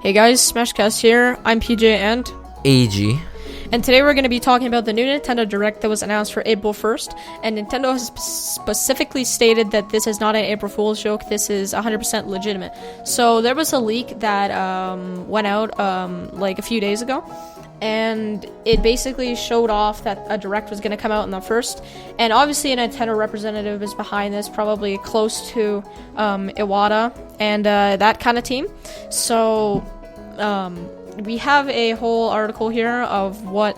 Hey guys, Smashcast here. I'm PJ and AG. And today we're going to be talking about the new Nintendo Direct that was announced for April 1st. And Nintendo has specifically stated that this is not an April Fool's joke. This is 100% legitimate. So there was a leak that went out like a few days ago. And it basically showed off that a Direct was going to come out on the 1st. And obviously a Nintendo representative is behind this, probably close to Iwata and that kind of team. So we have a whole article here of what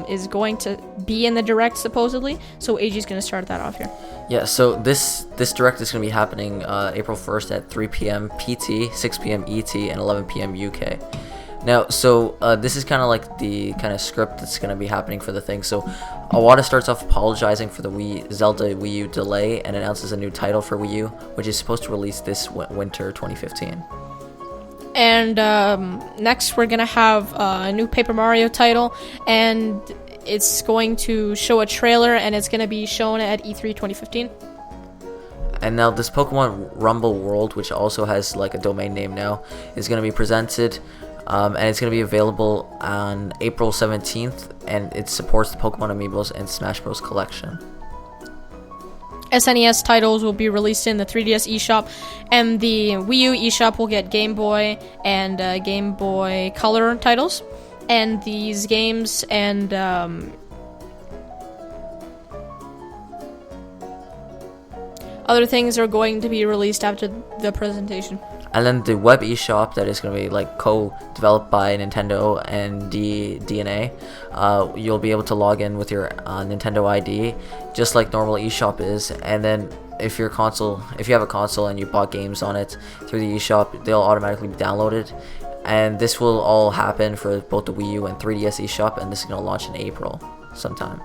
is going to be in the Direct, supposedly. So AG's going to start that off here. Yeah, so this Direct is going to be happening April 1st at 3 p.m. PT, 6 p.m. ET, and 11 p.m. UK. Now, so this is kind of like the kind of script that's going to be happening for the thing. So Iwata starts off apologizing for the Zelda Wii U delay and announces a new title for Wii U, which is supposed to release this winter 2015. And next we're going to have a new Paper Mario title, and it's going to show a trailer, and it's going to be shown at E3 2015. And now this Pokemon Rumble World, which also has like a domain name now, is going to be presented. And it's going to be available on April 17th, and it supports the Pokemon Amiibos and Smash Bros. Collection. SNES titles will be released in the 3DS eShop, and the Wii U eShop will get Game Boy and Game Boy Color titles. And these games and other things are going to be released after the presentation. And then the web eShop that is going to be like co-developed by Nintendo and DNA, you'll be able to log in with your Nintendo ID, just like normal eShop is. And then if you have a console and you bought games on it through the eShop, they'll automatically be downloaded. And this will all happen for both the Wii U and 3DS eShop, and this is going to launch in April sometime.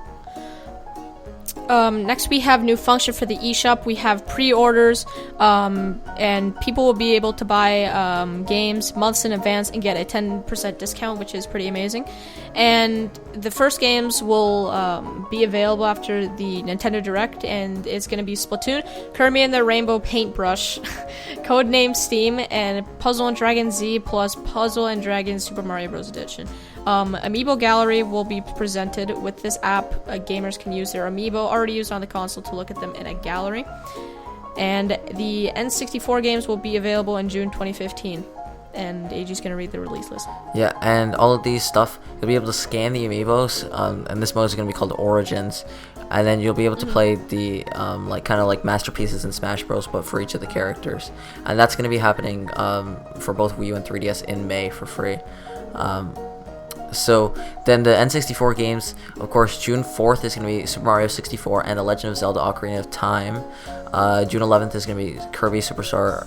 Next we have new function for the eShop. We have pre-orders, and people will be able to buy games months in advance and get a 10% discount, which is pretty amazing. And the first games will be available after the Nintendo Direct, and it's going to be Splatoon, Kirby and the Rainbow Paintbrush, Codename Steam, and Puzzle & Dragon Z plus Puzzle & Dragon Super Mario Bros. Edition. Amiibo Gallery will be presented with this app. Gamers can use their amiibo already used on the console to look at them in a gallery. And the N64 games will be available in June 2015. And AG's going to read the release list. Yeah, and all of these stuff, you'll be able to scan the amiibos, and this mode is going to be called Origins. And then you'll be able to play the kind of like masterpieces in Smash Bros. But for each of the characters. And that's going to be happening for both Wii U and 3DS in May for free. So then the N64 games, of course, June 4th is going to be Super Mario 64 and The Legend of Zelda Ocarina of Time. June 11th is going to be Kirby 64,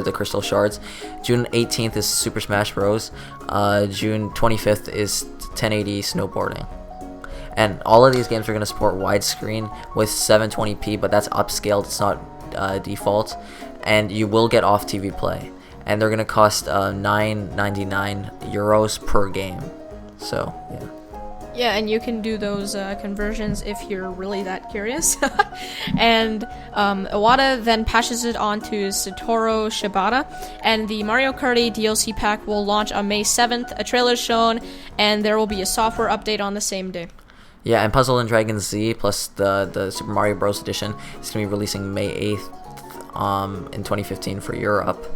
The Crystal Shards. June 18th is Super Smash Bros. June 25th is 1080 Snowboarding. And all of these games are going to support widescreen with 720p, but that's upscaled, it's not default. And you will get off-TV play. And they're going to cost €9.99 per game. So, yeah. Yeah, and you can do those conversions if you're really that curious. And Iwata then passes it on to Satoru Shibata. And the Mario Kart 8 DLC pack will launch on May 7th. A trailer is shown, and there will be a software update on the same day. Yeah, and Puzzle & Dragon Z plus the Super Mario Bros. Edition is going to be releasing May 8th in 2015 for Europe.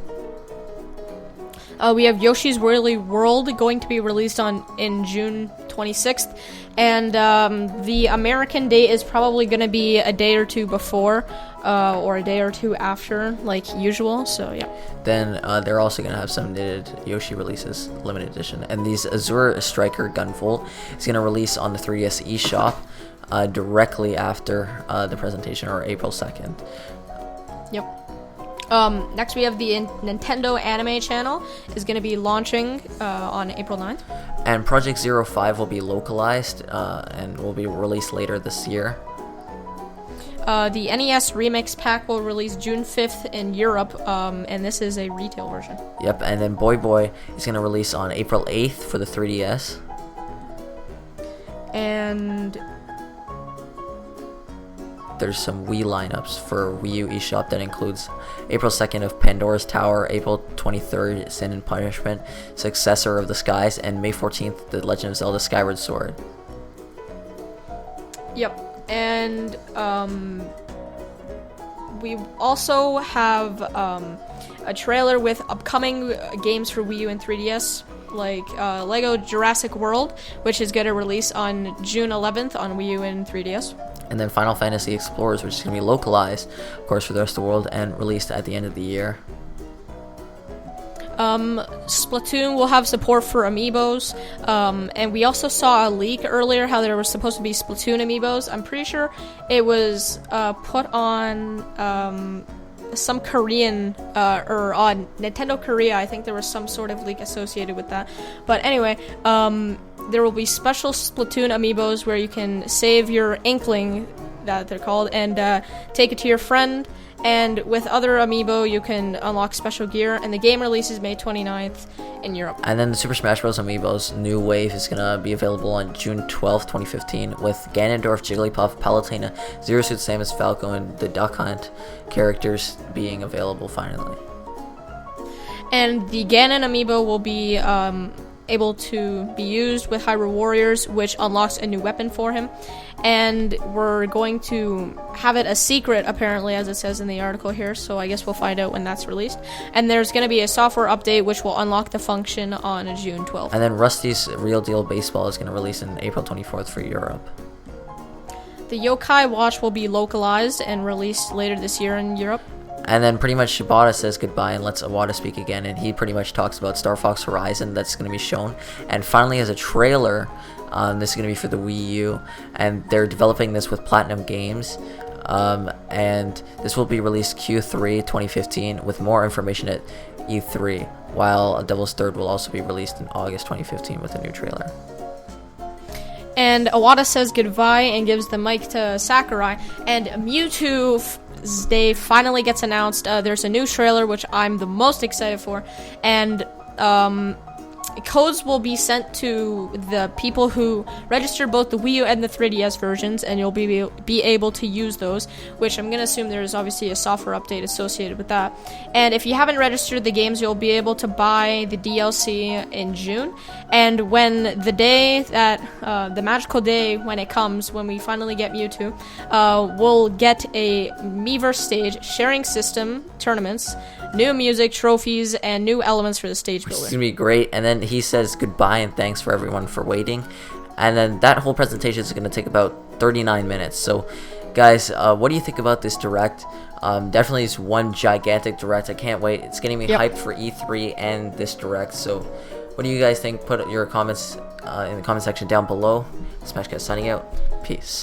We have Yoshi's Woolly World going to be released in June 26th, and the American date is probably going to be a day or two before, or a day or two after, like usual. So yeah. Then they're also going to have some knitted Yoshi releases, limited edition, and these Azure Striker Gunvolt is going to release on the 3DS eShop directly after the presentation, or April 2nd. Yep. Next we have the Nintendo Anime channel is going to be launching on April 9th. And Project 05 will be localized and will be released later this year. The NES Remix Pack will release June 5th in Europe, and this is a retail version. Yep, and then Boy Boy is going to release on April 8th for the 3DS. And there's some Wii lineups for Wii U eShop that includes April 2nd of Pandora's Tower, April 23rd Sin and Punishment, Successor of the Skies, and May 14th The Legend of Zelda Skyward Sword. Yep, and we also have a trailer with upcoming games for Wii U and 3DS, like Lego Jurassic World, which is going to release on June 11th on Wii U and 3DS. And then Final Fantasy Explorers, which is going to be localized, of course, for the rest of the world and released at the end of the year. Splatoon will have support for amiibos, and we also saw a leak earlier how there was supposed to be Splatoon amiibos. I'm pretty sure it was put on some Korean or on Nintendo Korea. I think there was some sort of leak associated with that. But anyway, there will be special Splatoon amiibos where you can save your Inkling, that they're called, and take it to your friend. And with other amiibo, you can unlock special gear, and the game releases May 29th in Europe. And then the Super Smash Bros. Amiibo's new wave is going to be available on June 12th, 2015, with Ganondorf, Jigglypuff, Palutena, Zero Suit Samus, Falco, and the Duck Hunt characters being available finally. And the Ganon amiibo will be able to be used with Hyrule Warriors, which unlocks a new weapon for him. And we're going to have it a secret, apparently, as it says in the article here, so I guess we'll find out when that's released. And there's going to be a software update which will unlock the function on June 12th. And then Rusty's Real Deal Baseball is going to release in April 24th for Europe. The Yokai Watch will be localized and released later this year in Europe. And then pretty much Shibata says goodbye and lets Iwata speak again, and he pretty much talks about Star Fox Horizon that's going to be shown. And finally, as a trailer, this is going to be for the Wii U, and they're developing this with Platinum Games, and this will be released Q3 2015 with more information at E3, while Devil's Third will also be released in August 2015 with a new trailer. And Iwata says goodbye and gives the mic to Sakurai, and Mewtwo's day finally gets announced. There's a new trailer, which I'm the most excited for, and codes will be sent to the people who register both the Wii U and the 3DS versions, and you'll be able to use those, which I'm going to assume there's obviously a software update associated with that. And if you haven't registered the games, you'll be able to buy the DLC in June. And when the day that, the magical day when it comes, when we finally get Mewtwo, we'll get a Miiverse stage, sharing system, tournaments, new music, trophies, and new elements for the stage builder. It's going to be great. And then he says goodbye and thanks for everyone for waiting. And then that whole presentation is going to take about 39 minutes. So, guys, what do you think about this Direct? Definitely it's one gigantic Direct. I can't wait. It's getting me hyped for E3 and this Direct. So, what do you guys think? Put your comments in the comment section down below. Smashcast signing out. Peace.